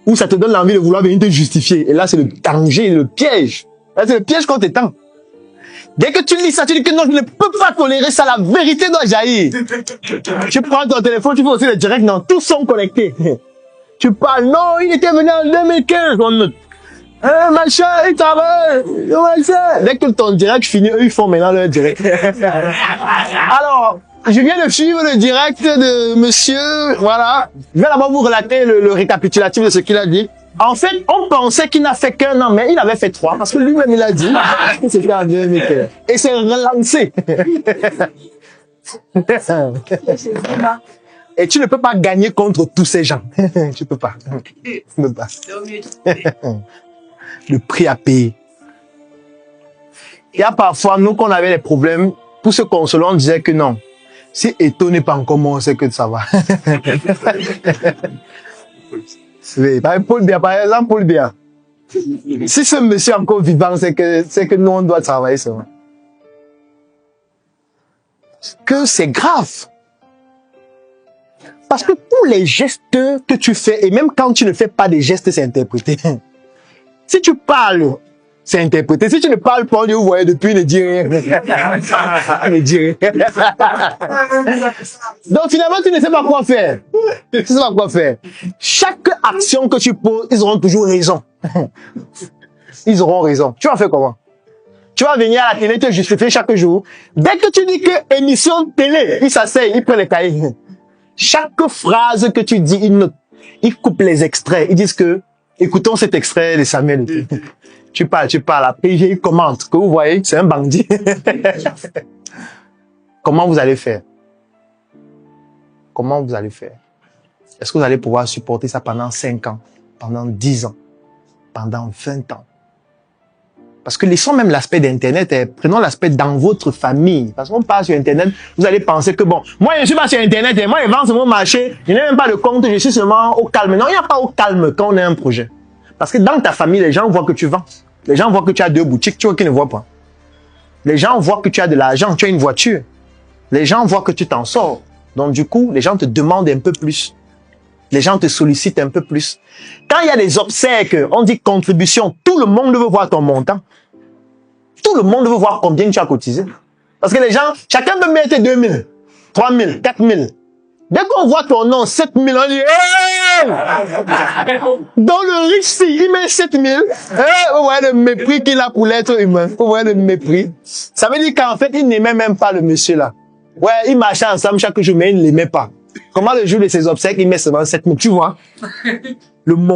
Ou ça te donne l'envie de vouloir venir te justifier. Et là, c'est le danger, le piège. Là, c'est le piège qu'on t'étend. Dès que tu lis ça, tu dis que non, je ne peux pas tolérer ça, la vérité doit jaillir. Tu prends ton téléphone, tu fais aussi le direct, non, tous sont connectés. Tu parles, non, il était venu en 2015, on note. Machin, il travaille, machin. Dès que ton direct finit, eux, ils font maintenant leur direct. Alors, je viens de suivre le direct de monsieur, voilà. Je vais d'abord vous relater le récapitulatif de ce qu'il a dit. En fait, on pensait qu'il n'a fait qu'un an, mais il avait fait 3, parce que lui-même, il a dit que c'était en 2015. Et c'est relancé. Et tu ne peux pas gagner contre tous ces gens. Tu peux pas. Tu peux pas. Le prix à payer. Il y a parfois, nous, qu'on avait des problèmes, pour se consoler, on disait que non. Si Eto n'est pas encore mort, c'est que ça va. Oui, Paul Biya, par exemple, Paul Biya. Si ce monsieur est encore vivant, c'est que nous, on doit travailler seulement. Que c'est grave. Parce que tous les gestes que tu fais, et même quand tu ne fais pas des gestes, c'est interprété. Si tu parles, c'est interprété. Si tu ne parles pas, on dit, vous voyez, depuis, ne dis rien. Ne dis rien. Donc finalement, tu ne sais pas quoi faire. Tu ne sais pas quoi faire. Chaque action que tu poses, ils auront toujours raison. Ils auront raison. Tu vas faire comment? Tu vas venir à la télé te justifier chaque jour. Dès que tu dis que émission de télé, ils s'asseyent, ils prennent les cahiers. Chaque phrase que tu dis, ils coupent les extraits. Ils disent que, écoutons cet extrait de Samuel. Tu parles, après il commente, que vous voyez, c'est un bandit. Comment vous allez faire? Comment vous allez faire? Est-ce que vous allez pouvoir supporter ça pendant 5 ans, pendant 10 ans, pendant 20 ans? Parce que laissons même l'aspect d'Internet, prenons l'aspect dans votre famille. Parce qu'on parle sur Internet, vous allez penser que bon, moi je ne suis pas sur Internet, moi je vends sur mon marché, je n'ai même pas de compte, je suis seulement au calme. Non, il n'y a pas au calme quand on a un projet. Parce que dans ta famille, les gens voient que tu vends. Les gens voient que tu as 2 boutiques, tu vois qu'ils ne voient pas. Les gens voient que tu as de l'argent, tu as une voiture. Les gens voient que tu t'en sors. Donc du coup, les gens te demandent un peu plus. Les gens te sollicitent un peu plus. Quand il y a des obsèques, on dit contribution, tout le monde veut voir ton montant. Tout le monde veut voir combien tu as cotisé. Parce que les gens, chacun peut mettre 2 000, 3 000, 4 000. Dès qu'on voit ton nom, 7 000, on dit hey! Dans le riche, il met 7 000. Vous voyez le mépris qu'il a pour l'être humain. Vous voyez le mépris. Ça veut dire qu'en fait, il n'aimait même pas le monsieur là. Ouais, ils marchaient ensemble chaque jour, mais il ne l'aimait pas. Comment le jour de ses obsèques, il met seulement 7 000, tu vois? Le